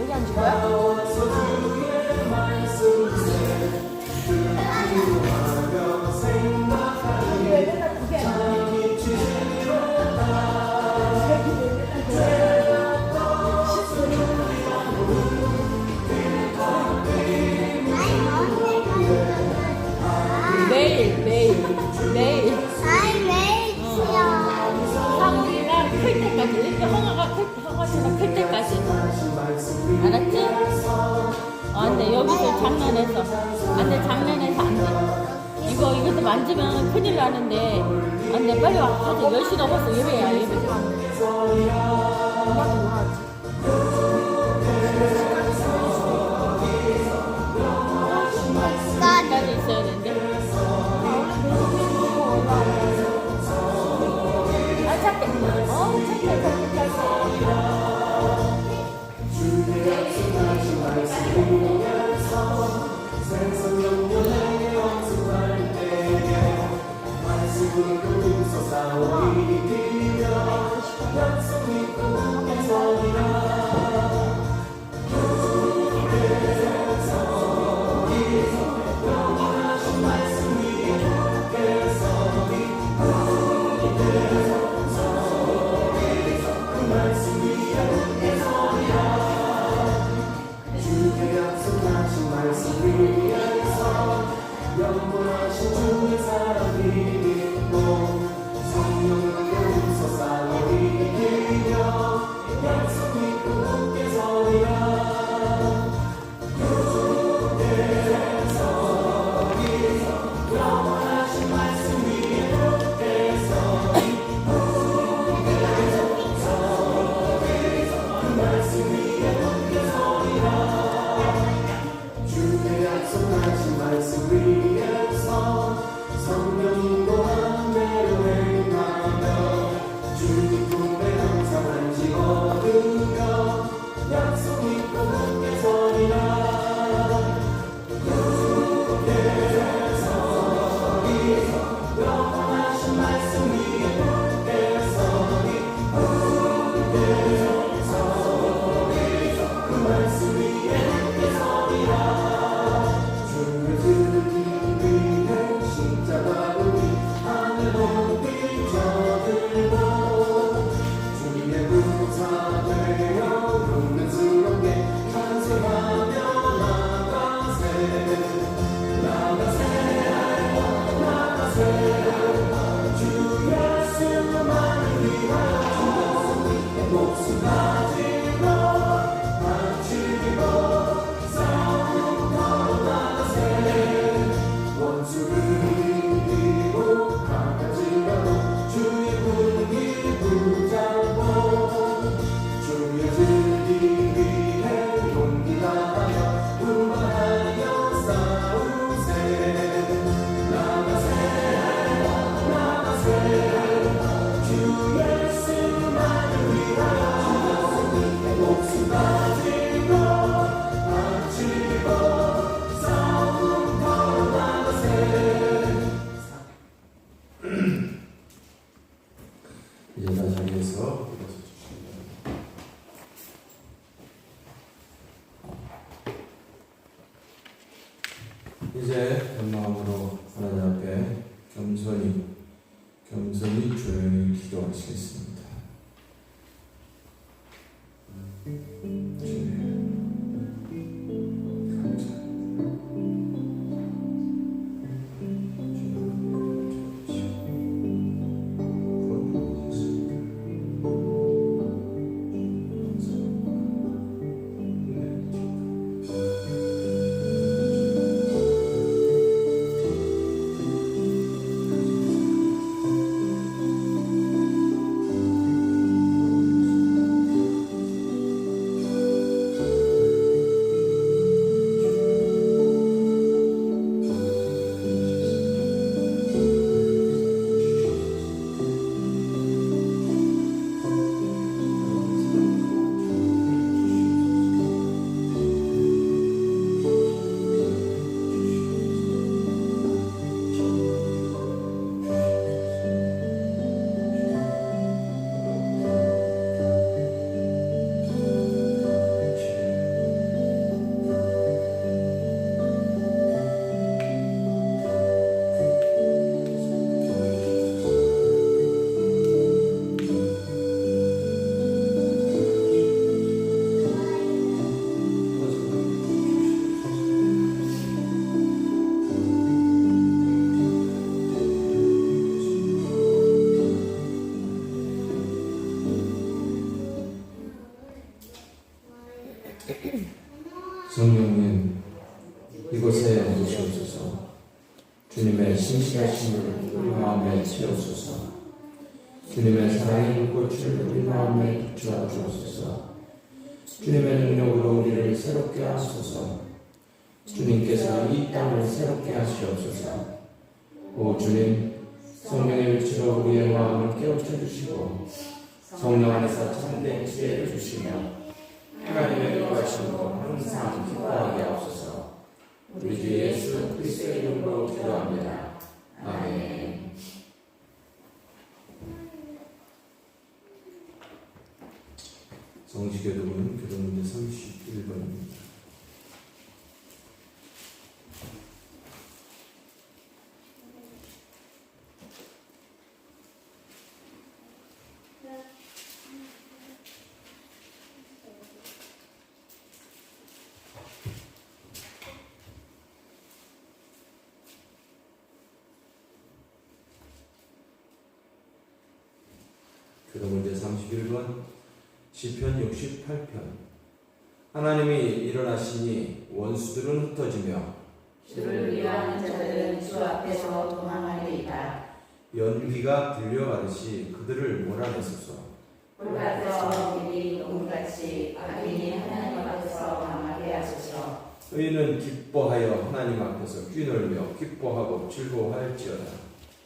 여기 앉을 거야? 매일. 아이 매일 치워. 상우이가 클 때까지, 이렇게 형아가 클 때까지. 알았지? 안 돼. 여기서 장난해서. 안 돼. 장난해서 안 돼. 이것도 만지면 큰일 나는데. 안 돼. 빨리 와. 가자. 10시 넘었어. 예배야, 예배. 까지 있어야 되는데. 아, 착해. 성령으로 웃어 싸워 이기며 약속 믿고 이제 다 자리에서 일어서 주십니다. 이제 한 마음으로 하나님 앞에 겸손히 조용히 기도하시겠습니다. 주님, 성령님, 이곳에 오시옵소서. 주님의 신실하심을 우리 마음에 채우소서. 주님의 사랑의 불꽃을 우리 마음에 비추어 주옵소서. 주님의 능력으로 우리를 새롭게 하소서. 주님께서 이 땅을 새롭게 하시옵소서. 오 주님, 성령의 빛으로 우리의 마음을 깨우쳐 주시고 성령 안에서 참된 지혜를 주시며 하나님의 기뻐하심으로 항상 기뻐하게 하옵소서. 우리 주 예수 그리스도의 이름으로 기도합니다. 아멘. 성지교독은 교독문제 31번입니다. 교독문제 31번 시편 68편. 하나님이 일어나시니 원수들은 흩어지며 주를 위하는 자들은 주 앞에서 도망하리이다. 연기가 들려가듯이 그들을 몰아내소서. 불같아서 길이 녹음같이 악인이 하나님 앞에서 망하게 하소서. 의인은 기뻐하여 하나님 앞에서 뛰놀며 기뻐하고 즐거워할지어다.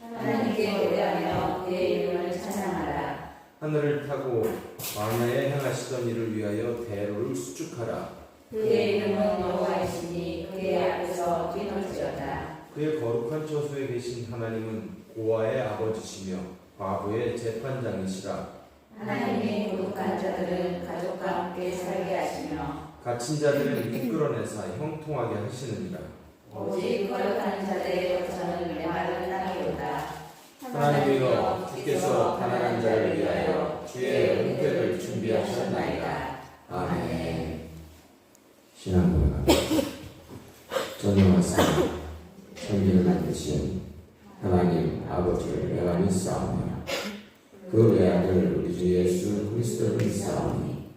하나님께 노래하며 그의 이름을 찬양하라. 하늘을 타고 광야에 행하시던 이를 위하여 대로를 수축하라. 그의 이름은 여호와이시니 그의 앞에서 뛰놀지어다. 그의 거룩한 처소에 계신 하나님은 고아의 아버지시며 과부의 재판장이시라. 하나님이 거룩한 자들은 가족과 함께 살게 하시며 갇힌 자들을 이끌어내사 형통하게 하시느니라. 오직 거룩한 자들의 거처는 메마른 땅이로다. 하나님이여 주께서 가난한 자를 위하여 주의 은혜를 준비하셨나이다. 아멘. 신앙 고백합니다. 전능하사 천지를 만드신 하나님 아버지를 내가 믿사오며 그 외아들 우리 주 예수 그리스도를 믿사오니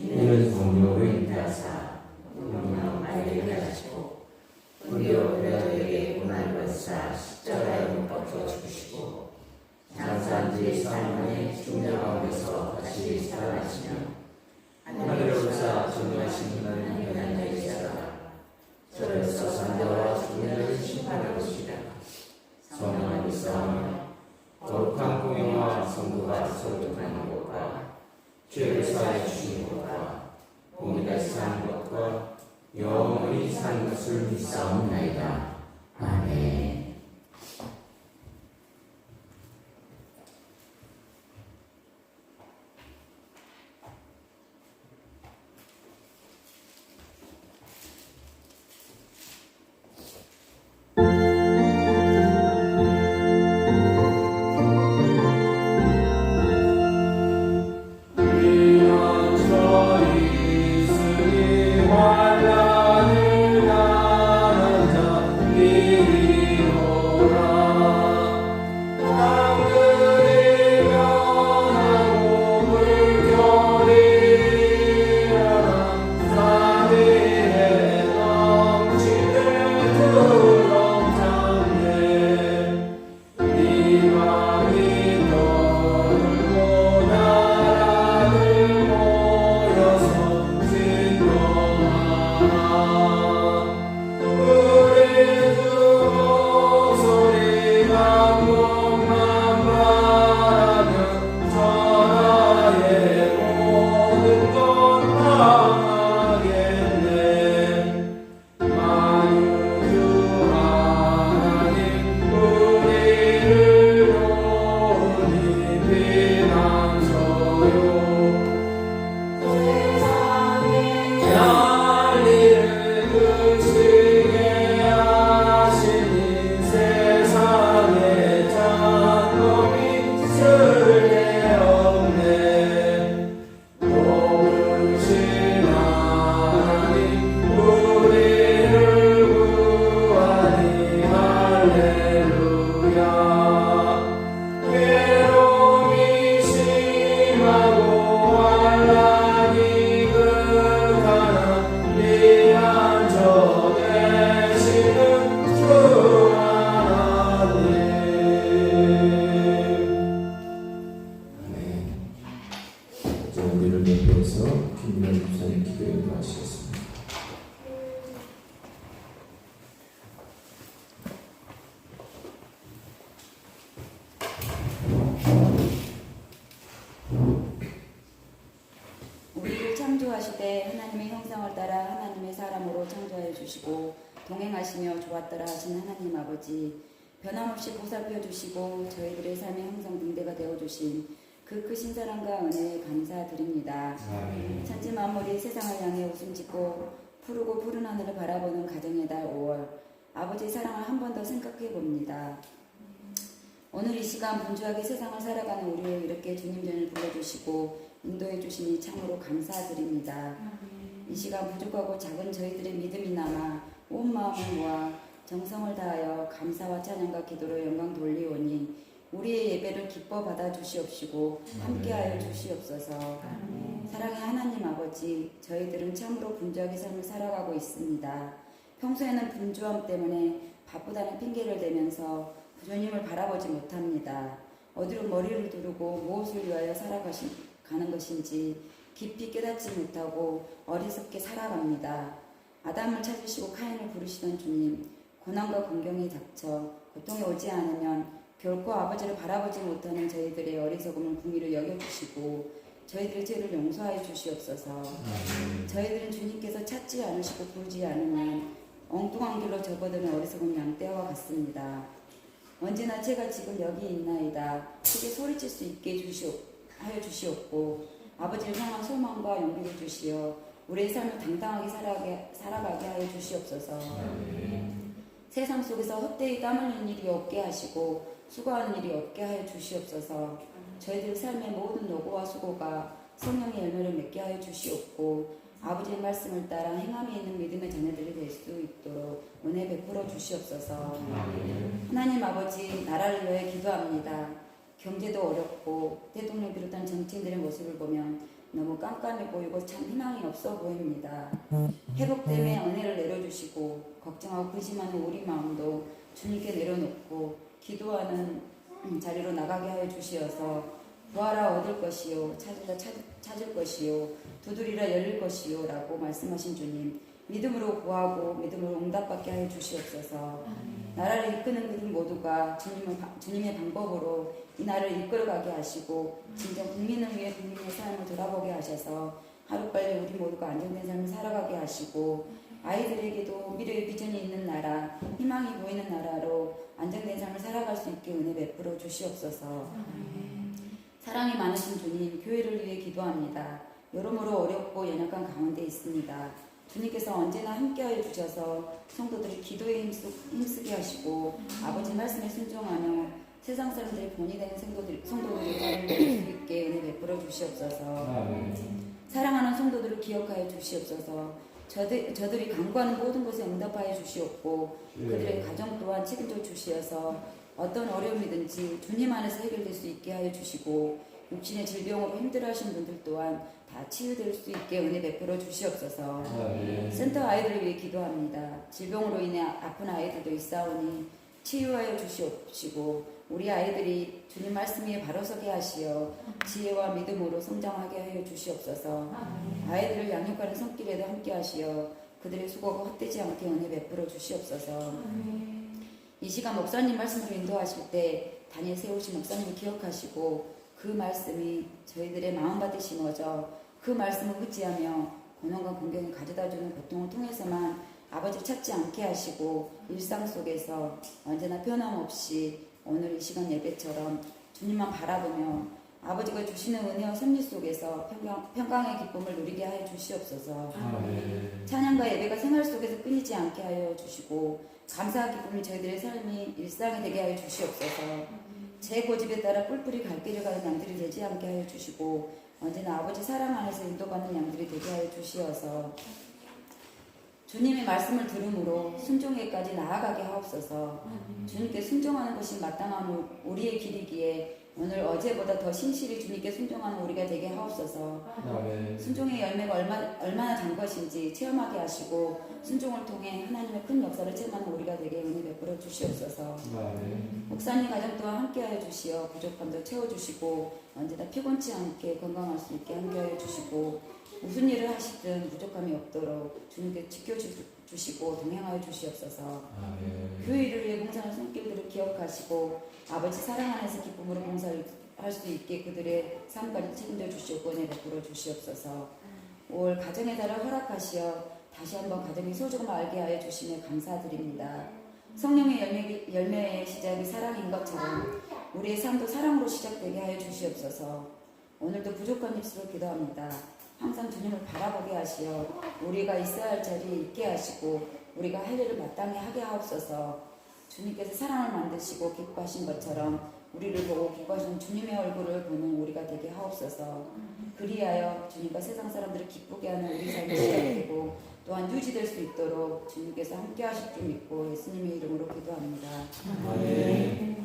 이는 성령으로 잉태하사 분명 알게 하시고 본디오 빌라도에게 고난을 받으사 십자가에 못 박혀 죽으시고 장사한 지 3년에 중년 가운데서 다시 살아나시며 하늘에 올사 전능하신 하나님의 앉아계시다가 저에서 산자와 죽는 심판할 것이다. 성령을 믿사오며 거룩한 공영과 성부가 설득하는 것과 죄를 사하여 주시는 것과 몸이 다시 사는 것과 영원히 사는 것을 믿사옵나이다. 아멘. 우리를 창조하시되 하나님의 형상을 따라 하나님의 사람으로 창조하여 주시고 동행하시며 좋았더라 하신 하나님 아버지, 변함없이 보살펴 주시고 저희들의 삶의 형상 등대가 되어 주신 그 크신 사랑과 은혜에 감사드립니다. 천지 만물이 세상을 향해 웃음 짓고 푸르고 푸른 하늘을 바라보는 가정의 달 5월, 아버지의 사랑을 한 번 더 생각해 봅니다. 오늘 이 시간 분주하게 세상을 살아가는 우리를 이렇게 주님 전을 불러주시고 인도해 주시니 참으로 감사드립니다. 이 시간 부족하고 작은 저희들의 믿음이 남아 온 마음을 모아 정성을 다하여 감사와 찬양과 기도로 영광 돌리오니 우리의 예배를 기뻐 받아 주시옵시고 함께하여 주시옵소서. 사랑의 하나님 아버지, 저희들은 참으로 분주하게 삶을 살아가고 있습니다. 평소에는 분주함 때문에 바쁘다는 핑계를 대면서 주님을 바라보지 못합니다. 어디로 머리를 두르고 무엇을 위하여 살아가는 것인지 깊이 깨닫지 못하고 어리석게 살아갑니다. 아담을 찾으시고 카인을 부르시던 주님, 고난과 공경이 닥쳐 고통이 오지 않으면 결코 아버지를 바라보지 못하는 저희들의 어리석음을 긍휼히 여겨주시고 저희들의 죄를 용서하여 주시옵소서. 저희들은 주님께서 찾지 않으시고 부르지 않으면 엉뚱한 길로 접어드는 어리석은 양떼와 같습니다. 언제나 제가 지금 여기 있나이다 크게 소리칠 수 있게 하여 주시옵고 아버지를 향한 소망과 용기를 주시어 우리의 삶을 당당하게 살아가게 하여 주시옵소서. 세상 속에서 헛되이 땀 흘리는 일이 없게 하시고 수고하는 일이 없게 하여 주시옵소서. 저희들 삶의 모든 노고와 수고가 성령의 열매를 맺게 하여 주시옵고 아버지의 말씀을 따라 행함이 있는 믿음의 자녀들이 될 수 있도록 은혜 베풀어 주시옵소서. 하나님 아버지, 나라를 위해 기도합니다. 경제도 어렵고 대통령 비롯한 정치인들의 모습을 보면 너무 깜깜해 보이고 참 희망이 없어 보입니다. 회복됨에 은혜를 내려주시고 걱정하고 근심하는 우리 마음도 주님께 내려놓고 기도하는 자리로 나가게 하여 주시어서 구하라 얻을 것이요 찾으라 찾을 것이요 두드리라 열릴 것이요 라고 말씀하신 주님, 믿음으로 구하고 믿음으로 응답받게 하여 주시옵소서. 나라를 이끄는 그들 모두가 주님의 방법으로 이 나라를 이끌어가게 하시고 진정 국민을 위해 국민의 삶을 돌아보게 하셔서 하루빨리 우리 모두가 안정된 삶을 살아가게 하시고 아이들에게도 미래의 비전이 있는 나라, 희망이 보이는 나라로 안정된 삶을 살아갈 수 있게 은혜 베풀어 주시옵소서. 사랑이 많으신 주님, 교회를 위해 기도합니다. 여러모로 어렵고 연약한 가운데 있습니다. 주님께서 언제나 함께하여 주셔서 성도들이 기도에 힘쓰게 하시고 아버지 말씀에 순종하며 세상 사람들의 본이 되는 성도들이 될 수 있게 은혜 베풀어 주시옵소서. 사랑하는 성도들을 기억하여 주시옵소서. 저들이 간구하는 모든 것에 응답하여 주시옵고 그들의 가정 또한 책임져 주시어서 어떤 어려움이든지 주님 안에서 해결될 수 있게 하여 주시고 육신의 질병으로 힘들어하시는 분들 또한 다 치유될 수 있게 은혜 베풀어 주시옵소서. 센터 아이들을 위해 기도합니다. 질병으로 인해 아픈 아이들도 있사오니 치유하여 주시옵시고 우리 아이들이 주님 말씀 위에 바로 서게 하시어 지혜와 믿음으로 성장하게 하여 주시옵소서. 아이들을 양육하는 손길에도 함께 하시어 그들의 수고가 헛되지 않게 은혜 베풀어 주시옵소서. 이 시간 목사님 말씀으로 인도하실 때 단에 세우신 목사님을 기억하시고 그 말씀이 저희들의 마음밭에 심어져 그 말씀을 의지하며 고난과 공경을 가져다주는 고통을 통해서만 아버지를 찾지 않게 하시고 일상 속에서 언제나 변함없이 오늘 이 시간 예배처럼 주님만 바라보며 아버지가 주시는 은혜와 섭리 속에서 평강의 기쁨을 누리게 하여 주시옵소서. 찬양과 예배가 생활 속에서 끊이지 않게 하여 주시고 감사와 기쁨이 저희들의 삶이 일상이 되게 하여 주시옵소서. 제 고집에 따라 뿔뿔이 갈 길을 가는 양들이 되지 않게 하여 주시고 언제나 아버지 사랑 안에서 인도받는 양들이 되게 하여 주시어서 주님의 말씀을 들음으로 순종에까지 나아가게 하옵소서. 주님께 순종하는 것이 마땅한 우리의 길이기에 오늘 어제보다 더 신실히 주님께 순종하는 우리가 되게 하옵소서. 순종의 열매가 얼마나 단 것인지 체험하게 하시고 순종을 통해 하나님의 큰 역사를 체험하는 우리가 되게 은혜 베풀어 주시옵소서. 목사님 가정 또한 함께하여 주시어 부족함도 채워주시고 언제나 피곤치 않게 건강할 수 있게 함께하여 주시고 무슨 일을 하시든 부족함이 없도록 주님께 지켜주시고 동행하여 주시옵소서. 교회 일을 위해 봉사하는 손길들을 기억하시고 아버지 사랑 안에서 기쁨으로 봉사를 할 수 있게 그들의 삶까지 책임져 주시고 은혜 베풀어 주시옵소서. 올 가정의 달을 허락하시어 다시 한번 가정의 소중함을 알게 하여 주시며 감사드립니다. 성령의 열매의 시작이 사랑인 것처럼 우리의 삶도 사랑으로 시작되게 하여 주시옵소서. 오늘도 부족한 입술로 기도합니다. 항상 주님을 바라보게 하시어 우리가 있어야 할 자리에 있게 하시고 우리가 할 일을 마땅히 하게 하옵소서. 주님께서 사랑을 만드시고 기뻐하신 것처럼 우리를 보고 기뻐하시는 주님의 얼굴을 보는 우리가 되게 하옵소서. 그리하여 주님과 세상 사람들을 기쁘게 하는 우리 삶이 시작되고 또한 유지될 수 있도록 주님께서 함께 하실 줄 믿고 예수님의 이름으로 기도합니다. 아멘.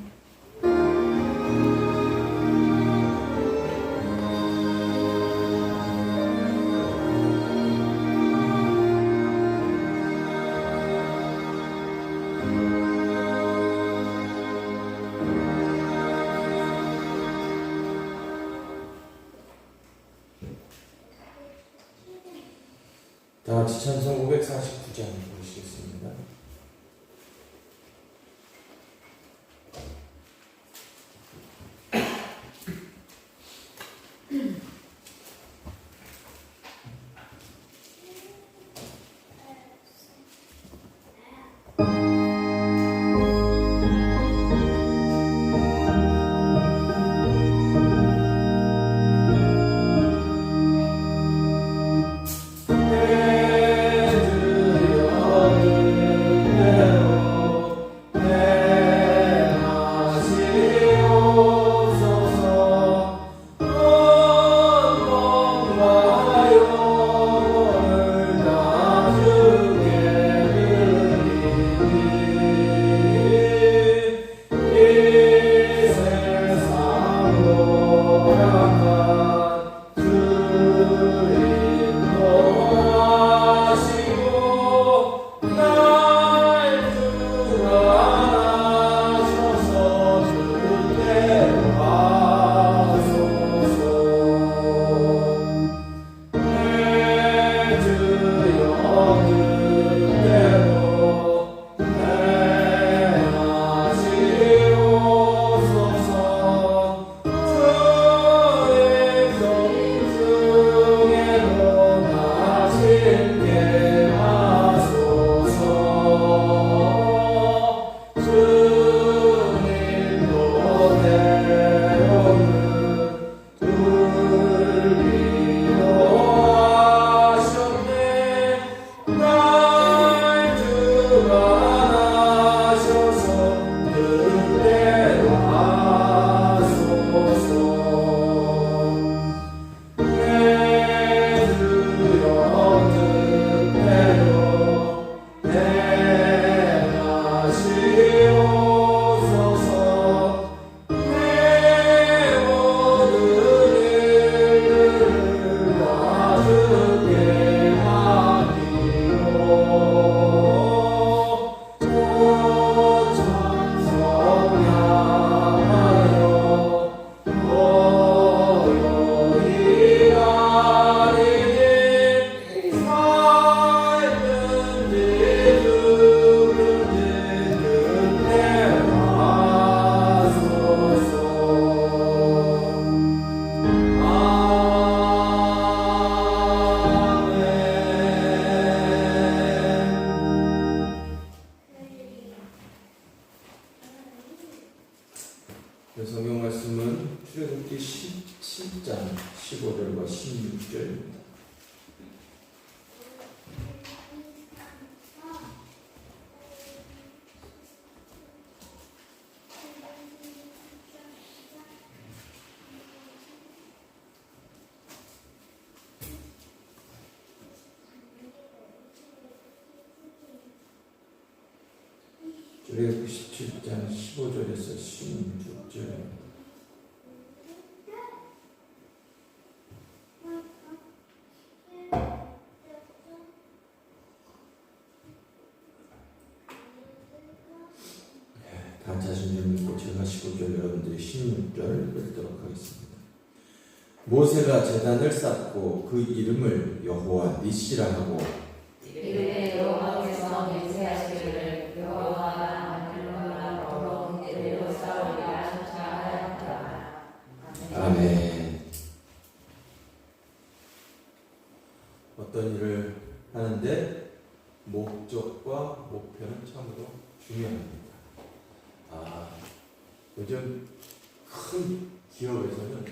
다 같이 찬송 549장 부르시겠습니다. 내 주여 말씀은 출애굽기 17장 15절과 16절입니다. 출애굽기 17장 15절에서 16절. 다 자신 좀 읽고 제가 15절 여러분들이 16절 읽도록 하겠습니다. 모세가 제단을 쌓고 그 이름을 여호와 니시라 하고 이르되 여호와께서 맹세하시기를 여호와가 하늘과 더러운 죄로 싸우리라 하셨다. 아멘. 어떤 일을 하는데 목적과 목표는 참으로 중요합니다. 요즘 큰 기업에서는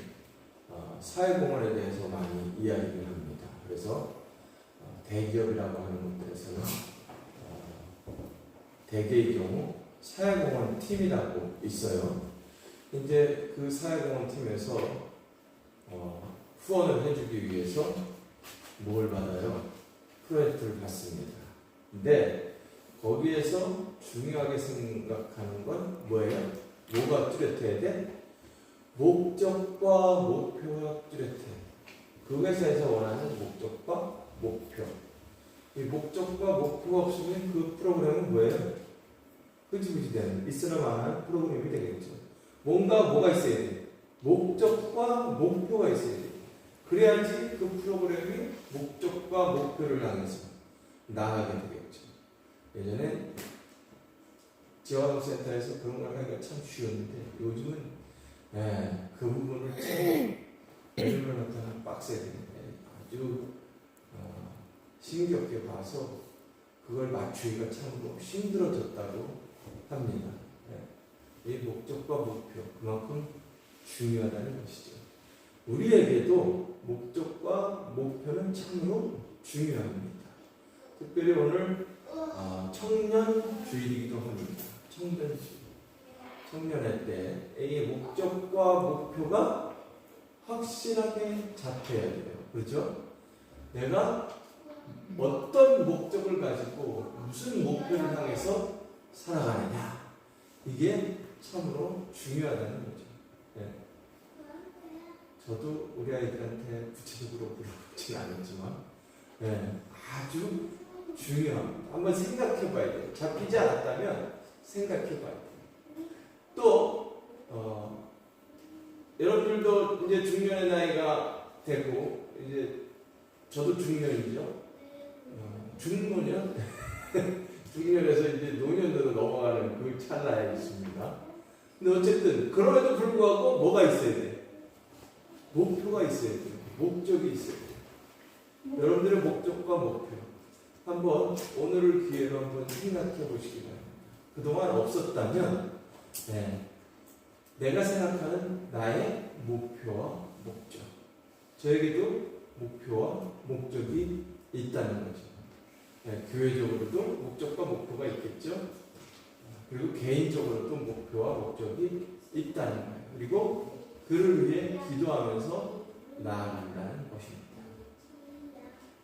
사회공헌에 대해서 많이 이야기를 합니다. 그래서 대기업이라고 하는 곳들에서는 대개의 경우 사회공헌 팀이라고 있어요. 이제 그 사회공헌 팀에서 후원을 해주기 위해서 뭘 받아요? 프로젝트를 받습니다. 근데 거기에서 중요하게 생각하는 건 뭐예요? 뭐가 뚜렷해야 돼? 목적과 목표가 뚜렷해. 그 회사에서 원하는 목적과 목표. 이 목적과 목표가 없으면 그 프로그램은 뭐예요? 흐지부지 되는 있으나마나 프로그램이 되겠죠. 뭐가 있어야 돼? 목적과 목표가 있어야 돼. 그래야지 그 프로그램이 목적과 목표를 향해서 나아가게 되겠죠. 예전에 지원센터에서 그런 걸 하기가 참 쉬웠는데 요즘은 그 부분을 참 예를 나타나는 빡세게 아주 심겹게 봐서 그걸 맞추기가 참으로 힘들어졌다고 합니다. 이 목적과 목표 그만큼 중요하다는 것이죠. 우리에게도 목적과 목표는 참으로 중요합니다. 특별히 오늘 청년주일이기도 합니다. 청년주일. 청년의 때 이 목적과 목표가 확실하게 잡혀야 돼요. 그렇죠? 내가 어떤 목적을 가지고 무슨 목표를 향해서 살아가느냐 이게 참으로 중요하다는 거죠. 네. 저도 우리 아이들한테 구체적으로 물어보진 않았지만 아주 중요합니다. 한번 생각해 봐야 돼요. 잡히지 않았다면 생각해 봐야 돼요. 또 여러분들도 이제 중년의 나이가 되고 이제 저도 중년이죠. 중노년 중년에서 이제 노년으로 넘어가는 그 찰나에 있습니다. 근데 어쨌든 그럼에도 불구하고 뭐가 있어야 돼? 목표가 있어야 돼. 목적이 있어야 돼. 여러분들의 목적과 목표 한번 오늘을 기회로 한번 생각해 보시기 바랍니다. 그동안 없었다면 내가 생각하는 나의 목표와 목적 저에게도 목표와 목적이 있다는 거죠. 교회적으로도 목적과 목표가 있겠죠. 그리고 개인적으로도 목표와 목적이 있다는 거예요. 그리고 그를 위해 기도하면서 나아간다는 것입니다.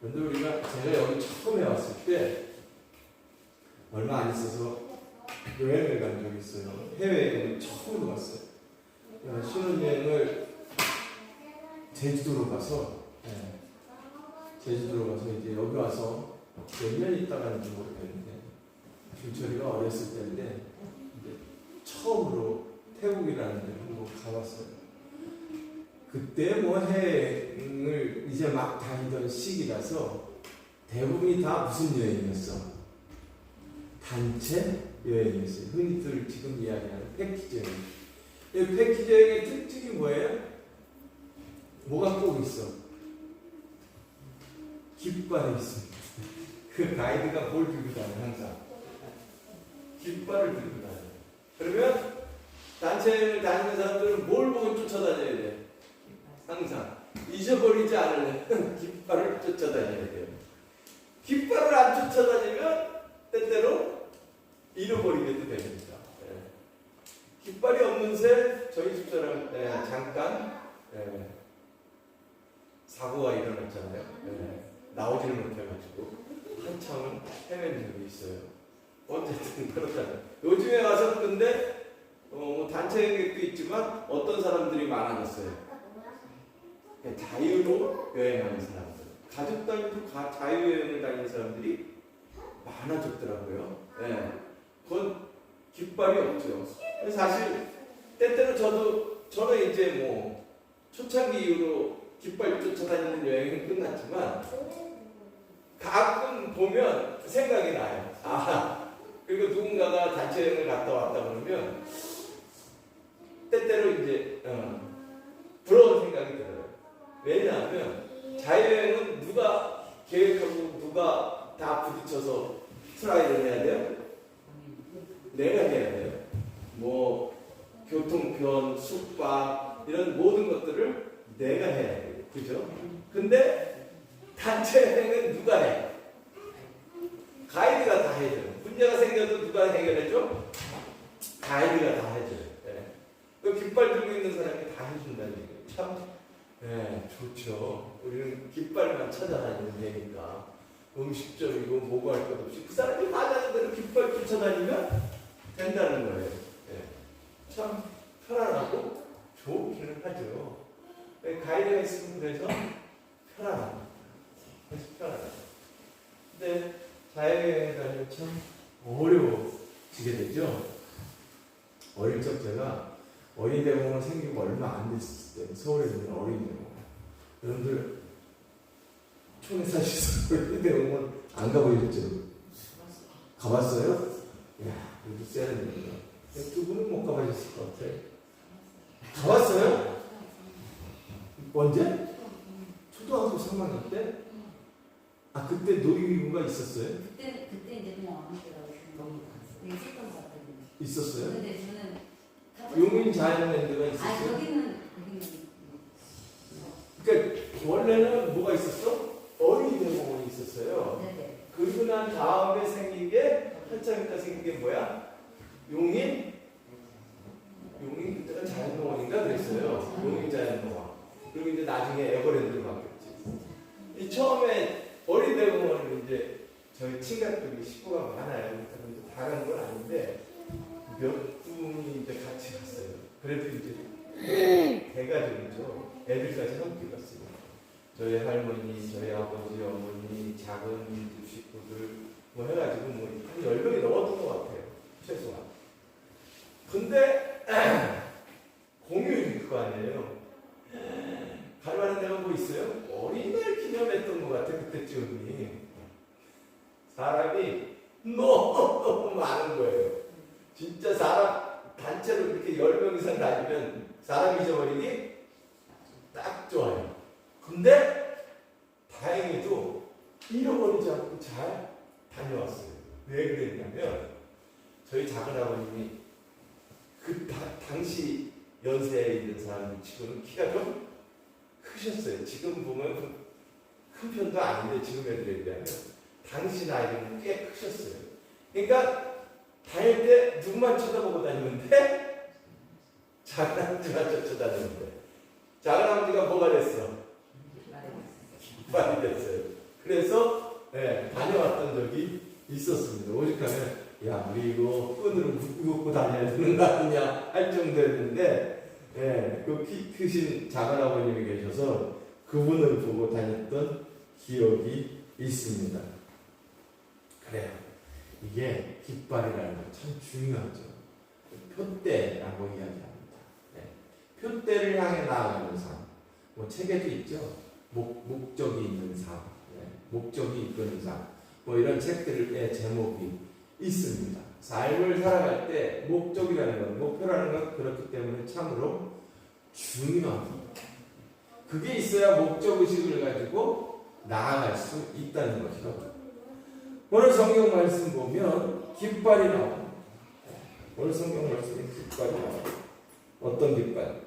그런데 제가 여기 처음에 왔을 때 얼마 안 있어서 여행을 간 적이 있어요. 해외여행을 처음으로 갔어요. 신혼여행을 제주도로 가서 이제 여기 와서 몇 년 있다 가는지 모르겠는데 준철이가 어렸을 때인데 이제 처음으로 태국이라는 데 한번 가봤어요. 그때 뭐 해외여행을 이제 막 다니던 시기라서 대부분이 다 무슨 여행이었어? 단체 여행이었어요. 흔히들 지금 이야기하는 패키지 여행. 이 패키지 여행의 특징이 뭐예요? 뭐가 꼭 있어? 깃발이 있습니다. 그 가이드가 뭘 들고 다녀 항상? 깃발을 들고 다녀. 그러면 단체 여행을 다니는 사람들은 뭘 보고 쫓아다녀야 돼? 항상 잊어버리지 않으려면 깃발을 쫓아다녀야 돼요. 깃발을 안 쫓아다니면 때때로 잃어버리게도 됩니다. 깃발이 없는 새 저희 집사람 잠깐 사고가 일어났잖아요. 나오지를 못해가지고 한참을 헤맨 적이 있어요. 어쨌든 그렇잖아요. 요즘에 와서 근데 단체 여행도 있지만 어떤 사람들이 많아졌어요. 자유로 여행하는 사람들, 가족 단위로 자유여행을 다니는 사람들이 많아졌더라고요. 그건 깃발이 없죠. 사실 때때로 저는 이제 뭐 초창기 이후로 깃발 쫓아다니는 여행은 끝났지만 가끔 보면 생각이 나요. 그리고 누군가가 단체 여행을 갔다 왔다 그러면 때때로 이제 부러운 생각이 들어요. 왜냐하면 자유여행은 누가 계획하고 누가 다 부딪혀서 트라이를 해야 돼요? 내가 해야 돼요. 뭐 교통편, 숙박 이런 모든 것들을 내가 해야 돼요. 그죠? 근데 단체 여행은 누가 해? 가이드가 다 해줘요. 문제가 생겨도 누가 해결해줘? 가이드가 다 해줘요. 그 깃발 들고 있는 사람이 다 해준다는 얘기예요. 참 좋죠. 우리는 깃발만 찾아다니면 되니까 음식점이고 뭐고 할 것 없이 그 사람이 말하는 대로 깃발 쫓아다니면 된다는 거예요. 참 편안하고 좋기는 하죠. 가이드가 있으면 그래서 편안합니다. 그래서 편안하죠. 근데 자유여행 다니면 참 어려워지게 되죠. 어릴 적 제가 어린이대공원 생기고 얼마 안 됐을 때 서울에 있는 어린이대공원 여러분들 촌에 사시서 어린이대공원 안 가보셨죠? 가봤어요? 이야 그래도 세련됩니다. 두 분은 못 가보셨을 것 같아요. 가봤어요? 언제? 초등학교 3학년 때? 그때 놀이기구가 있었어요? 그때 이제 뭐 너무 있었던 것 같아요. 있었어요? 근데 저는 용인 자연랜드가 있었어요? 여기는 그러니까 원래는 뭐가 있었어? 어린이대공원이 있었어요. 네네. 그리고 난 다음에 생긴 게 한참 있다 생긴 게 뭐야? 용인 그때가 자연동원인가 그랬어요. 용인 자연동원. 그리고 이제 나중에 에버랜드로 바뀌었지. 이 처음에 어린이대공원은 이제 저희 친구들이 식구가 많아요. 다 간 건 아닌데 몇 분이 이제 같이 갔어요. 그래도 이제 대가족이죠. 애들까지 함께 갔어요. 저희 할머니, 저희 아버지, 어머니, 작은 민주 식구들 뭐 해가지고 뭐 한 10명이 넘었던 것 같아요. 최소한. 근데 공휴일 거 아니에요. 갈 만한 데가 뭐 있어요? 어린이날 기념했던 것 같아 그때쯤이. 사람이 너무 많은 거예요. 진짜 사람 단체로 이렇게 10명 이상 다니면 사람 잊어버리기 딱 좋아요. 근데 다행히도 잃어버리지 않고 잘 다녀왔어요. 왜 그랬냐면 저희 작은아버님이 그 당시 연세에 있는 사람들 치고는 키가 좀 크셨어요. 지금 보면 큰 편도 아닌데 지금 애들에 비하면 당시 나이는 꽤 크셨어요. 그러니까 다닐 때 누구만 쳐다보고 다니는데 작은아버지만 쫓아다니는데 작은아버지가 뭐가 됐어? 깃발이 됐어요. 그래서 다녀왔던 적이 있었습니다. 오죽하면 야 우리 이거 끈으로 묶고 다녀야 되는 거 아니냐 할 정도였는데 그 키 크신 작은아버님이 계셔서 그분을 보고 다녔던 기억이 있습니다. 그래요. 이게 깃발이라는 건 참 중요하죠. 표대라고 이야기합니다. 표대를 향해 나아가는 삶. 뭐 책에도 있죠. 목적이 있는 삶. 목적이 이끄는 삶. 뭐 이런 책들의 제목이 있습니다. 삶을 살아갈 때 목적이라는 건, 목표라는 건 그렇기 때문에 참으로 중요합니다. 그게 있어야 목적의식을 가지고 나아갈 수 있다는 것이죠. 오늘 성경 말씀 보면 깃발이 나옵니다. 오늘 성경 말씀에 깃발이 나옵니다. 어떤 깃발?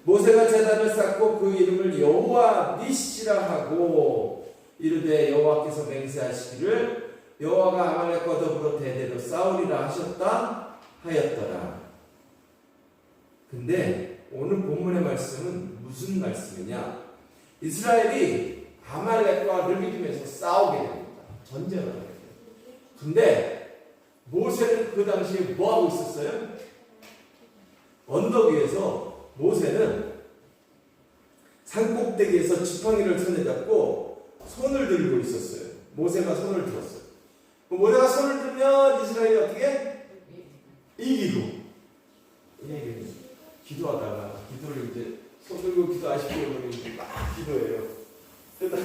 모세가 제단을 쌓고 그 이름을 여호와 니시라 하고 이르되 여호와께서 맹세하시기를 여호와가 아말렉과 더불어 대대로 싸우리라 하셨다 하였더라. 근데 오늘 본문의 말씀은 무슨 말씀이냐? 이스라엘이 아말렉과 르비딤에서 싸우게 됩니다. 전쟁을 하게 돼요. 근데 모세는 그 당시에 뭐 하고 있었어요? 언덕 위에서 모세는 산꼭대기에서 지팡이를 손에 잡고 손을 들고 있었어요. 모세가 손을 들었어요. 모세가 손을 들면 이스라엘이 어떻게? 이기고. 기도하다가 기도를 이제 손 들고 기도하시고 그러면 막 기도해요. 그러다가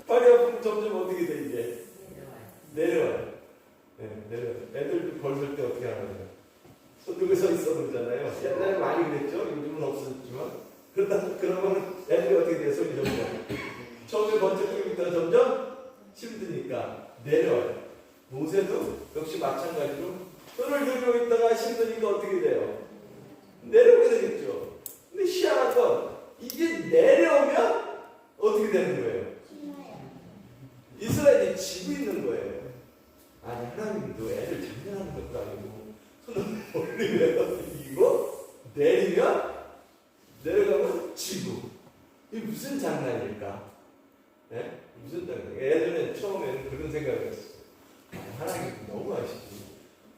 팔이 아프면 점점 어떻게 돼 이제? 내려와요. 네, 내려와요. 애들도 걸을 때 어떻게 하나요? 손 들고 서 있어 그러잖아요. 옛날에 많이 그랬죠. 요즘은 없어졌지만. 그러면 애들이 어떻게 돼요? 손이 점점. 처음에 번쩍 들고 있다가 점점 힘드니까 내려와요. 모세도 역시 마찬가지로 손을 들고 있다가 힘드니까 어떻게 돼요? 내려오게 되겠죠. 근데 희한한 건 이게 내려오면 어떻게 되는 거예요? 이스라엘이 지고 있는 거예요. 아니 하나님도 애를 장난하는 것도 아니고 손을 올리면 이기고 내리면 내려가면 지고 이게 무슨 장난일까? 네? 무슨 장난일까? 예전에 처음에는 그런 생각을 했어요. 하나님 너무 아시지.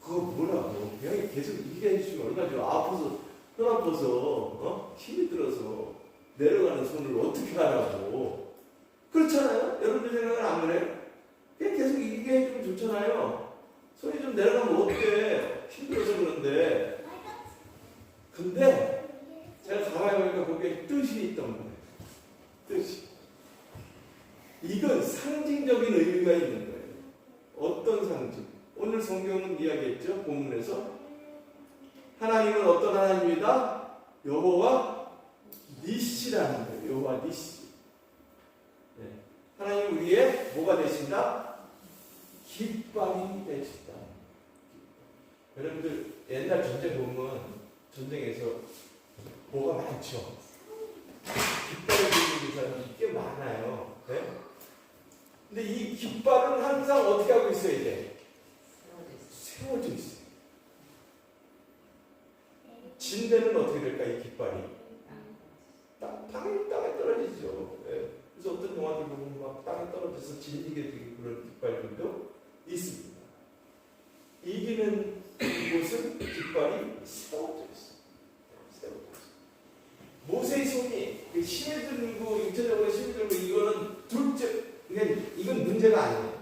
그거 뭐라고? 그냥 계속 이기게 해주시면 얼마나 좋아. 아파서 손 아파서 힘이 들어서 내려가는 손을 어떻게 하라고. 그렇잖아요? 여러분들 생각은 안 그래요? 그냥 계속 이기게 해주면 좋잖아요. 손이 좀 내려가면 어때? 힘들어서 그런데. 근데 제가 가만히 보니까 거기에 뜻이 있던 거예요. 뜻이. 이건 상징적인 의미가 있는 거예요. 어떤 상징? 오늘 성경은 이야기했죠. 본문에서 하나님은 어떤 하나님이다? 여호와 니시라는 거예요. 여호와 니시. 네. 하나님 우리의 뭐가 되신다? 깃발이 되신다. 여러분들 옛날 전쟁 보면 전쟁에서 뭐가 많죠. 깃발을 들고 있는 사람이 꽤 많아요. 네? 근데 이 깃발은 항상 어떻게 하고 있어요, 이제? 세워져 있어요. 진대는 어떻게 될까, 이 깃발이? 땅에 떨어지죠. 네. 그래서 어떤 영화들 보면 막 땅에 떨어져서 진리게 되는 그런 깃발들도 있습니다. 이기는 곳은 깃발이 세워져 있어요. 세워져 있어요. 모세의 손이 힘을 들고, 육체적으로 힘을 들고, 이거는 둘째, 이건 문제가 아니에요.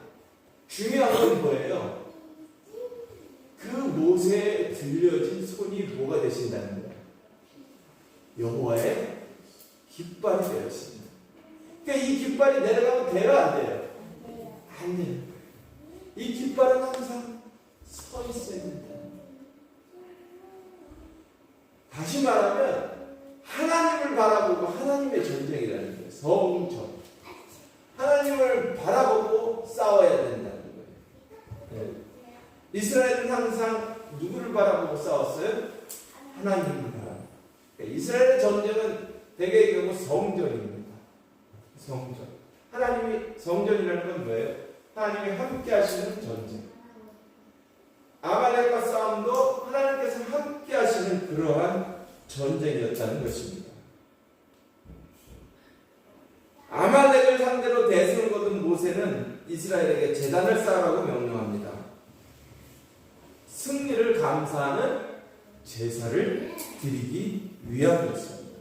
중요한 건 뭐예요? 그 모세에 들려진 손이 뭐가 되신다는 거예요? 여호와의 깃발이 되었습니다. 그러니까 이 깃발이 내려가면 돼요, 안 돼요? 안 돼요. 이 깃발은 항상 서 있어야 된다. 다시 말하면 하나님을 바라보고 하나님의 전쟁이라는 거예요. 성전. 하나님을 바라보고 싸워야 된다는 거예요. 네. 이스라엘은 항상 누구를 바라보고 싸웠어요? 하나님을 바라보고. 이스라엘의 전쟁은 대개의 경우 성전입니다. 성전. 하나님이 성전이라는 건 뭐예요? 하나님이 함께 하시는 전쟁. 아말렉과 싸움도 하나님께서 함께 하시는 그러한 전쟁이었다는 것입니다. 아말렉을 상대로 대승을 거둔 모세는 이스라엘에게 제단을 쌓으라고 명령합니다. 승리를 감사하는 제사를 드리기 위함이었습니다.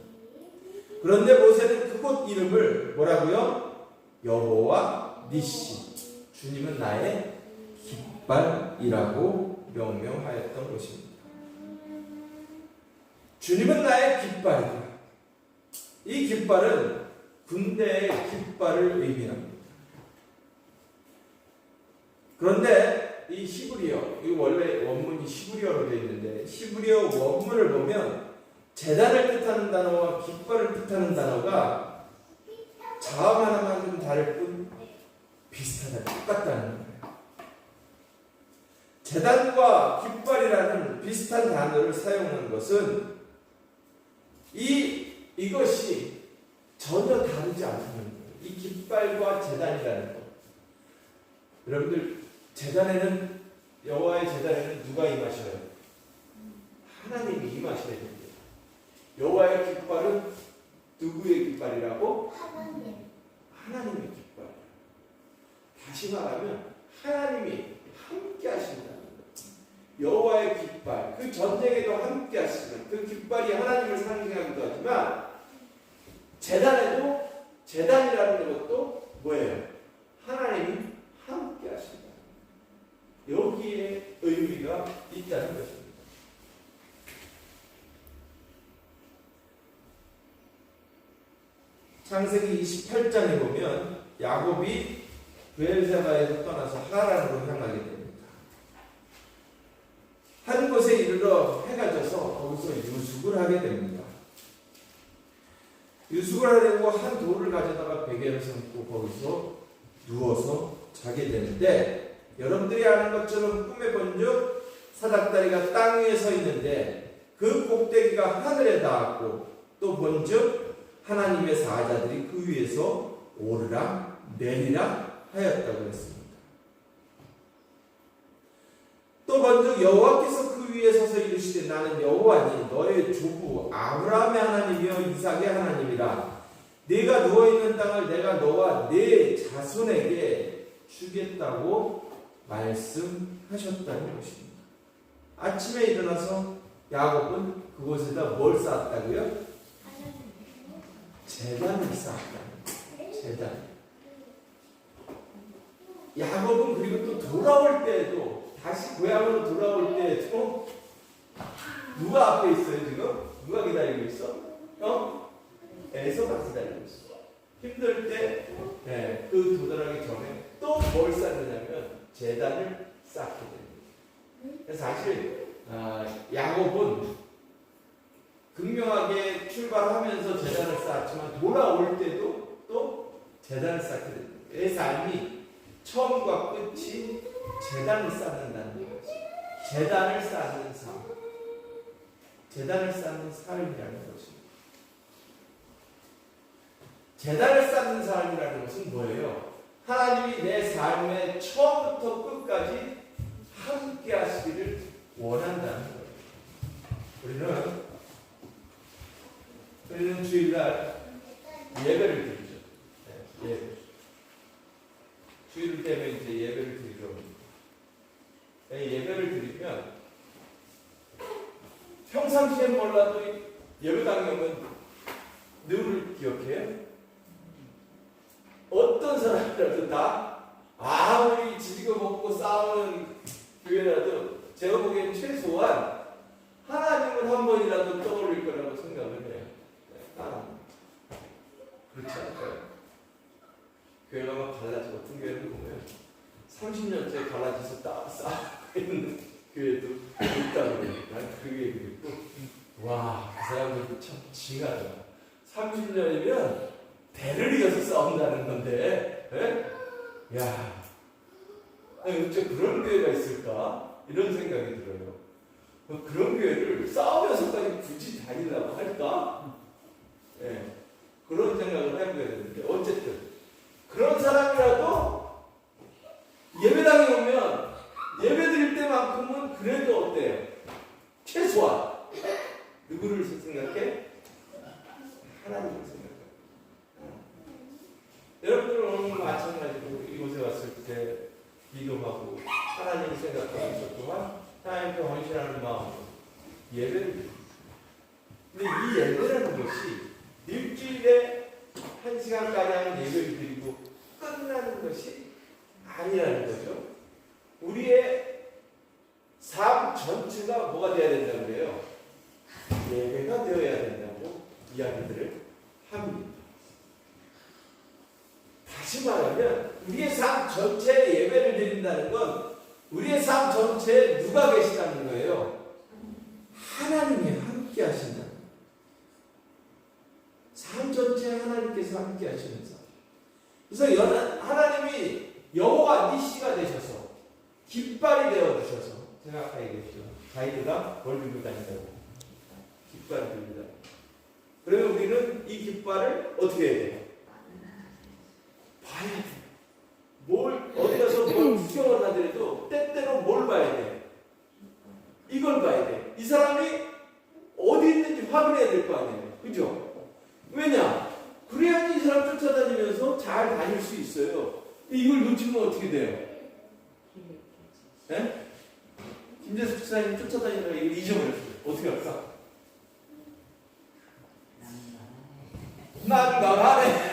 그런데 모세는 그곳 이름을 뭐라고요? 여호와 니시, 주님은 나의 깃발이라고 명명하였던 것입니다. 주님은 나의 깃발이다. 이 깃발은 군대의 깃발을 의미합니다. 그런데 이 히브리어, 이 원래 원문이 히브리어로 되어 있는데 히브리어 원문을 보면 제단을 뜻하는 단어와 깃발을 뜻하는 단어가 자음 하나만 좀 다를 뿐 비슷하다, 똑같다는 거예요. 제단과 깃발이라는 비슷한 단어를 사용한 것은 이것이 전혀 다르지 않다는 거예요. 이 깃발과 제단이라는 것. 여러분들 제단에는 여호와의 제단에는 누가 임하셔요? 하나님이 임하셔야 됩니다. 여호와의 깃발은 누구의 깃발이라고? 하나님의 깃발. 다시 말하면 하나님이 함께 하신다는 거예요. 여호와의 깃발, 그 전쟁에도 함께 하시는 그 깃발이 하나님을 상징하기도 하지만 제단에도 제단이라는 것도 뭐예요? 하나님이 함께 하신다. 여기에 의미가 있다는 것입니다. 창세기 28장에 보면 야곱이 브엘세바에서 떠나서 하란으로 향하게 됩니다. 한 곳에 이르러 해가 져서 거기서 유숙을 하게 됩니다. 유숙을 하려고 한 돌을 가져다가 베개를 삼고 거기서 누워서 자게 되는데, 여러분들이 아는 것처럼 꿈에 본즉 사닥다리가 땅 위에 서 있는데 그 꼭대기가 하늘에 닿았고, 또 본즉 하나님의 사자들이 그 위에서 오르락 내리락 하였다고 했습니다. 또 먼저 여호와께서 그 위에 서서 이르시되 나는 여호와니 너의 조부 아브라함의 하나님이여 이삭의 하나님이라. 네가 누워있는 땅을 내가 너와 네 자손에게 주겠다고 말씀하셨다는 것입니다. 아침에 일어나서 야곱은 그곳에다 뭘 쌓았다고요? 제단을 쌓았다는 거예요. 제단. 야곱은 그리고 또 돌아올 때에도, 다시 고향으로 돌아올 때에도 누가 앞에 있어요 지금? 누가 기다리고 있어? 에서가 기다리고 있어. 힘들 때 그 도달하기 전에 또 뭘 쌓느냐면 제단을 쌓게 됩니다. 그래서 사실 야곱은 극명하게 출발하면서 제단을 쌓았지만 돌아올 때도 또 제단을 쌓게 됩니다. 내 삶이 처음과 끝이 제단을 쌓는다는 거지. 제단을 쌓는 삶. 제단을 쌓는 삶이라는 것입니다. 제단을 쌓는 삶이라는 것은 뭐예요? 하나님이 내 삶의 처음부터 끝까지 함께 하시기를 원한다는 거예요. 우리는 주일날 예배를 드리죠. 예배. 주일 때문에 이제 예배를 드리러 옵니다. 예배를 드리면 평상시엔 몰라도 예배당에 오면 누구를 기억해요? 어떤 사람이라도 다 아무리 지지고 먹고 싸우는 교회라도 제가 보기엔 최소한 하나님은 한 번이라도 떠올릴 거라고 생각을 해요. 그렇지 않을까요? 교회가 막 갈라지고 어떤 교회를 보면 30년째 갈라져서 싸우고 있는 교회도 있다고 그러니까 그 얘기 듣고 와, 그 사람들도 참 징하다. 30년이면 대를 이어서 싸운다는 건데, 야, 어째 그런 교회가 있을까? 이런 생각이 들어요. 그런 교회를 싸우면서까지 굳이 다니려고 할까? 그런 생각을 해보게 되는데, 어쨌든 그런 사람이라도 예배당에 오면 예배 드릴 때만큼은 그래도 어때요? 최소한 누구를 생각해? 하나님을 생각해. 여러분들은 오늘 마찬가지로 이곳에 왔을 때 기도하고 하나님을 생각하고 있을 동안 하나님께 헌신하는 마음으로 예배를 드립니다. 근데 이 예배라는 것이 일주일에 1시간가량 예배를 드리고 끝나는 것이 아니라는 거죠. 우리의 삶 전체가 뭐가 되어야 된다고 그래요? 예배가 되어야 된다고 이야기들을 합니다. 다시 말하면 우리의 삶 전체에 예배를 드린다는 건 우리의 삶 전체에 누가 계시다는 거예요? 하나님이 함께 하신다. 삶 전체에 하나님께서 함께 하시는 삶. 그래서 하나님이 여호와 니시가 되셔서 깃발이 되어주셔서, 제가 아까 얘기했죠. 자기들아 뭘 들고 다닌다고? 깃발을 들고 다닌다. 그러면 우리는 이 깃발을 어떻게 해야 돼? 봐야 돼. 어디 가서 뭘 구경을 하더라도 때때로 뭘 봐야 돼? 이걸 봐야 돼. 이 사람이 어디 있는지 확인해야 될 거 아니에요. 그죠? 왜냐? 그래야지 이 사람 쫓아다니면서 잘 다닐 수 있어요. 이걸 놓치면 어떻게 돼요? 네? 김재숙 지사님 쫓아다니다가 이걸 잊어버렸어요. 어떻게 할까? 난감하네.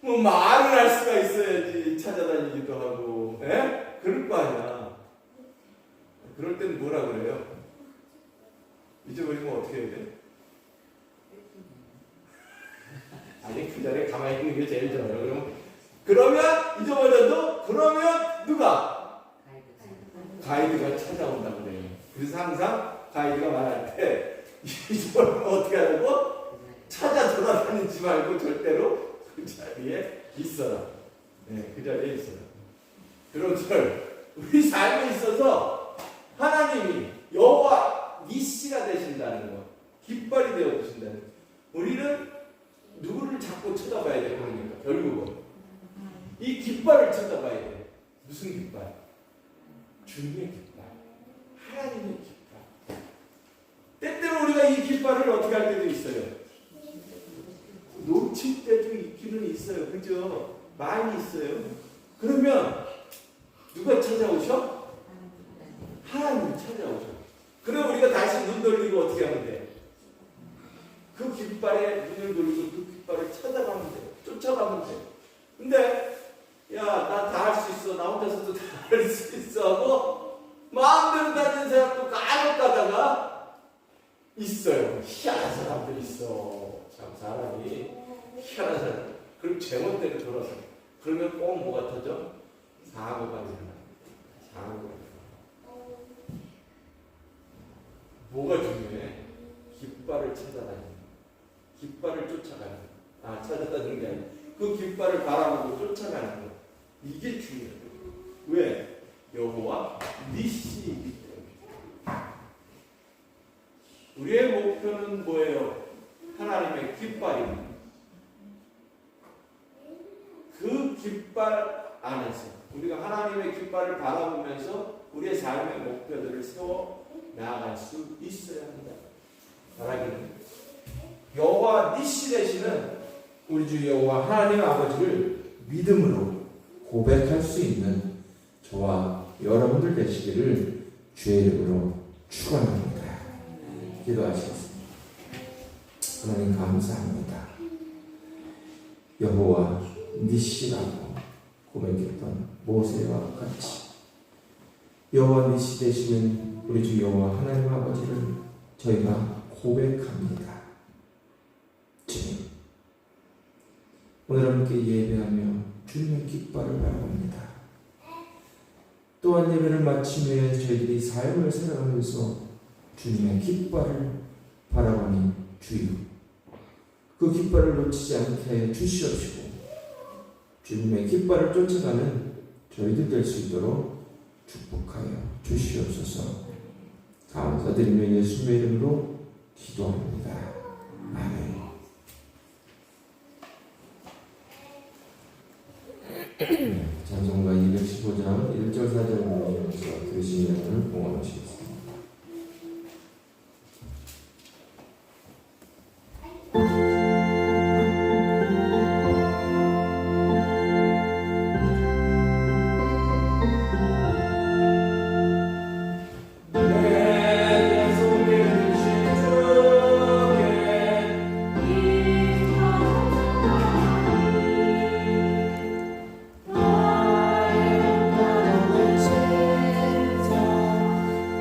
뭐 말을 할 수가 있어야지 찾아다니기도 하고, 예? 그럴 거 아니야. 그럴 땐 뭐라 그래요? 잊어버리면 어떻게 해야 돼? 아니 그 자리에 가만히 있는 게 제일 좋아요. 그러면 잊어버려도 그러면 누가? 가이드가 찾아온다고 그래요. 그래서 항상 가이드가 말할 때 잊어버리면 어떻게 하라고? 찾아 돌아다니지 말고 절대로 그 자리에 있어라. 네, 그 자리에 있어라. 그런들 우리 삶에 있어서 하나님이 여호와 니시가 되신다는 것, 깃발이 되어 주신다는 것. 우리는 누구를 자꾸 쳐다봐야 돼? 그러니까 결국은 이 깃발을 쳐다봐야 돼. 무슨 깃발? 주님의 깃발, 하나님의 깃발. 때때로 우리가 이 깃발을 어떻게 할 때도 있어요. 놓칠 때도 있기는 있어요. 그죠? 많이 있어요. 그러면 누가 찾아오셔? 하나님이 찾아오셔. 그럼 우리가 다시 눈 돌리고 어떻게 하면 돼? 그 깃발에 눈을 돌리고 그 깃발을 찾아가면 돼. 쫓아가면 돼. 근데 야, 나 다 할 수 있어. 나 혼자서도 다 할 수 있어 하고 마음대로 다니는 사람도 간혹 가다가 있어요. 희한한 사람들 있어. 참 사람이 희한한 사람. 그럼 제멋대로 돌아서. 그러면 꼭 뭐가 터져? 사고가 일어나. 사고가 일어나. 뭐가 중요해? 깃발을 찾아다니는. 깃발을 쫓아가는. 찾아다니는 게 아니라 그 깃발을 바라보고 쫓아가는 거. 이게 중요해요. 왜? 여호와 니시이기 때문에. 우리의 목표는 뭐예요? 하나님의 깃발입니다. 그 깃발 안에서 우리가 하나님의 깃발을 바라보면서 우리의 삶의 목표들을 세워 나아갈 수 있어야 한다. 말하기는 여호와 니시 되시는 우리 주 여호와 하나님 아버지를 믿음으로 고백할 수 있는 저와 여러분들 되시기를 주의 이름으로 축원합니다. 기도하시겠습니다. 하나님 감사합니다. 여호와 니시라고 고백했던 모세와 같이 여호와 니시 되시는 우리 주 여호와 하나님 아버지를 저희가 고백합니다. 주님, 오늘 함께 예배하며 주님의 깃발을 바라봅니다. 또한 예배를 마친 후에 저희들이 삶을 살아가면서 주님의 깃발을 바라보니 주여, 그 깃발을 놓치지 않게 주시옵시고 주님의 깃발을 쫓아가는 저희들 될 수 있도록 축복하여 주시옵소서. 감사드리며 예수님의 이름으로 기도합니다. 아멘. 찬송가 215장 1절 4절을 들으신 여러분을 봉헌하시겠습니다.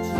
주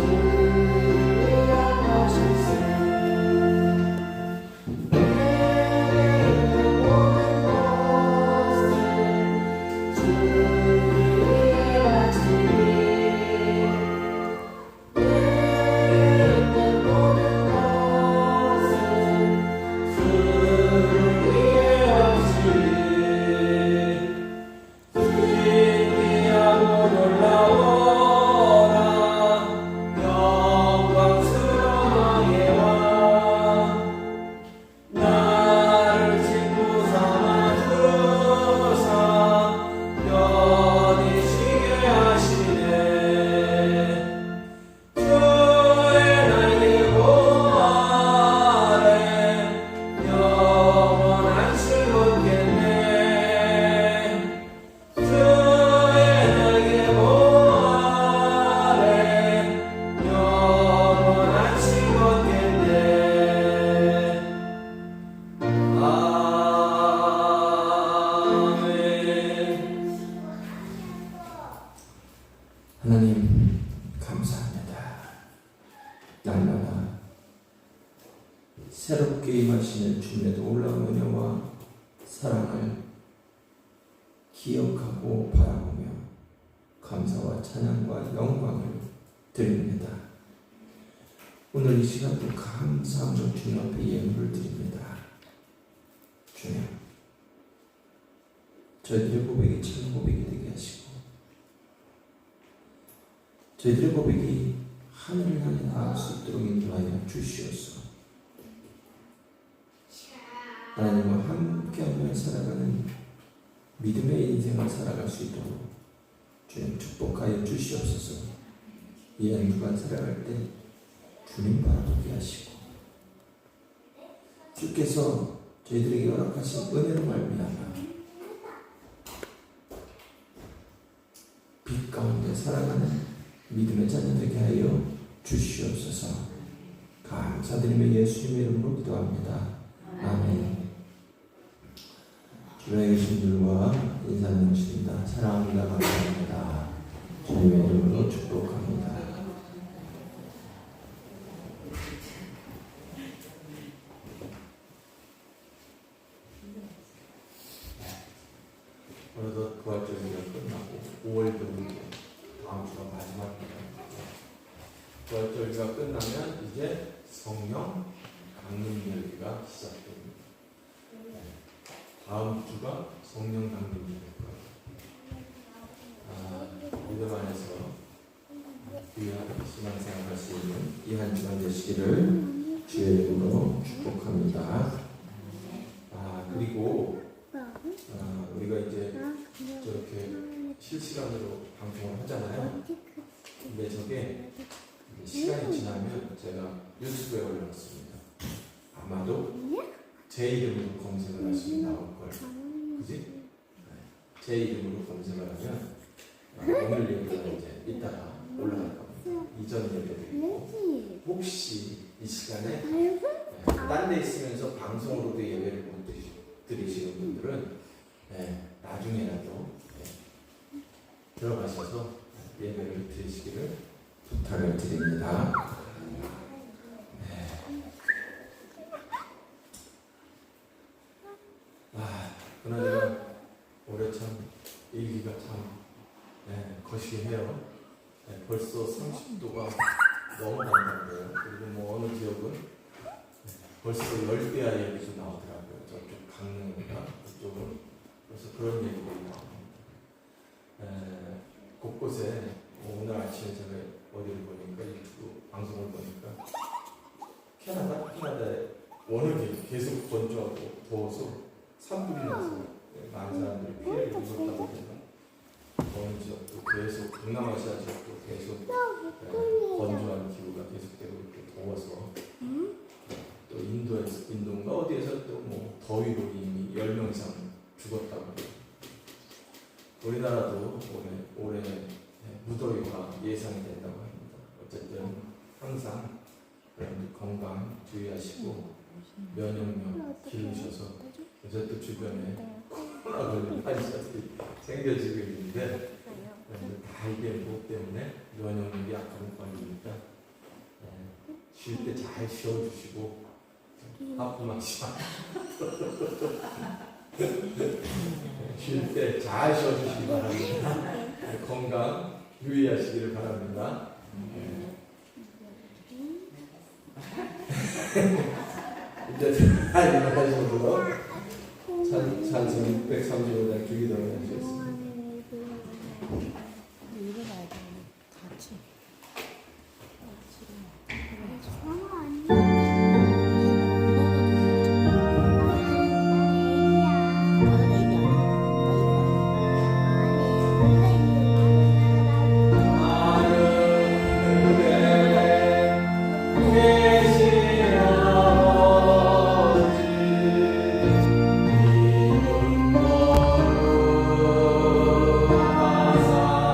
살아계시는 주님의 놀라운 은혜와 사랑을 기억하고 바라보며 감사와 찬양과 영광을 드립니다. 오늘 이 시간도 감사함으로 주님 앞에 예물을 드립니다. 주님, 저희들의 고백이 참 고백이 되게 하시고 저희들의 고백이 하늘을 향해 나아갈 수 있도록 인도하여 주시옵소서. 하나님과 함께하며 살아가는 믿음의 인생을 살아갈 수 있도록 주님 축복하여 주시옵소서. 이 한 주간 살아갈 때 주님 바라보게 하시고 주께서 저희들에게 허락하신 은혜로 말미암아 빛 가운데 살아가는 믿음의 자녀 되게 하여 주시옵소서. 감사드리며 예수님의 이름으로 기도합니다. 아멘. 주변에 계신 분들과 인사 나누십니다. 사랑합니다. 감사합니다. 주님의 이름으로 축복합니다. 어느덧 부활절기가 끝나고 5월도 이제 다음 주가 마지막입니다. 부활절기가 끝나면 이제 성령 강림절기가 시작됩니다. 다음 주가 성령 강림절기고요. 믿음 안에서 귀한 신앙생활 할 수 있는 이 한 주간 되시기를 주의 이름으로 축복합니다. 그리고 우리가 이제 저렇게 실시간으로 방송을 하잖아요. 근데 저게 시간이 지나면 제가 유튜브에 올려놨습니다. 아마도 제 이름으로 검색을 하시면 나올걸. 그지? 제 이름으로 검색을 하면 오늘 예배가 이제 이따가 올라갈 겁니다. 이전 예배도 있고 혹시 이 시간에 딴 데 있으면서 방송으로도 예배를 못 드리시는 분들은 나중에라도 들어가셔서 예배를 드리시기를 부탁을 드립니다. 그나저나 올해 참 일기가 참 거시기해요. 벌써 30도가 넘어간다고요. 그리고 뭐 어느 지역은 벌써 10대야 얘기 좀 나오더라고요. 저쪽 강릉이나 그쪽은 벌써 그런 얘기들이 나옵니다. 곳곳에 오늘 아침에 제가 어디를 보니까 유튜브 방송을 보니까 캐나다에 워낙에 계속 건조하고 더워서 산불이 나서 많은 사람들이 피해를 입었다고 합니다. 어느 지역도 계속 동남아시아 지역도 계속 건조한 기후가 계속되고 이렇게 더워서 또 인도인가 어디에서 또 뭐 더위로 이미 10명 이상 죽었다고 해요. 우리나라도 올해 무더위가 예상이 된다고 합니다. 어쨌든 항상 건강 주의하시고 면역력 기르셔서 요새 또 주변에 코로나 걸린 환자들이 생겨지고 있는데 다 이게 뭐 때문에 면역력이 약하면 걸리니까 쉴 때 잘 쉬어주시고 아프막지 쉴 때 잘 쉬어주시기 바랍니다. 건강 유의하시기를 바랍니다. 이제 일어나셔서 찬송 635장 주기도를 하시겠습니다. 일어나야 되는 같이. 아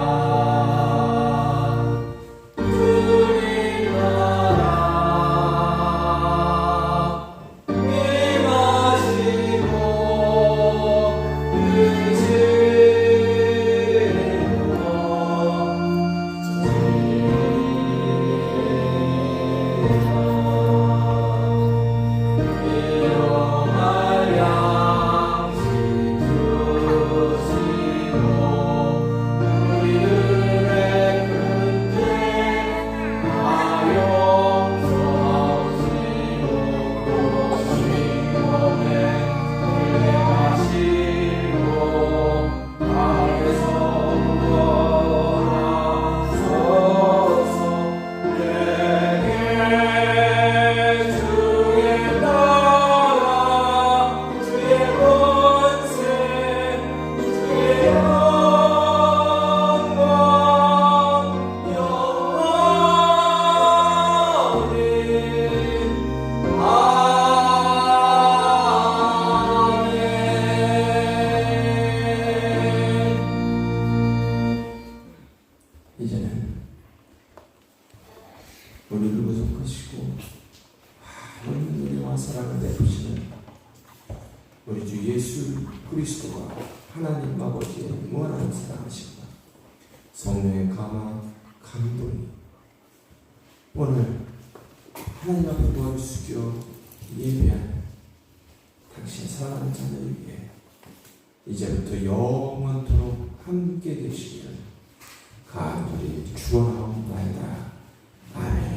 우리 주 예수 그리스도가 하나님 아버지의 무한한 사랑하심과 성령의 감화 감동이 오늘 하나님 앞에 머리 숙여 예배하는 당신의 사랑하는 자녀에게 이제부터 영원토록 함께 되시기를 간절히 축원하옵나이다. 아멘.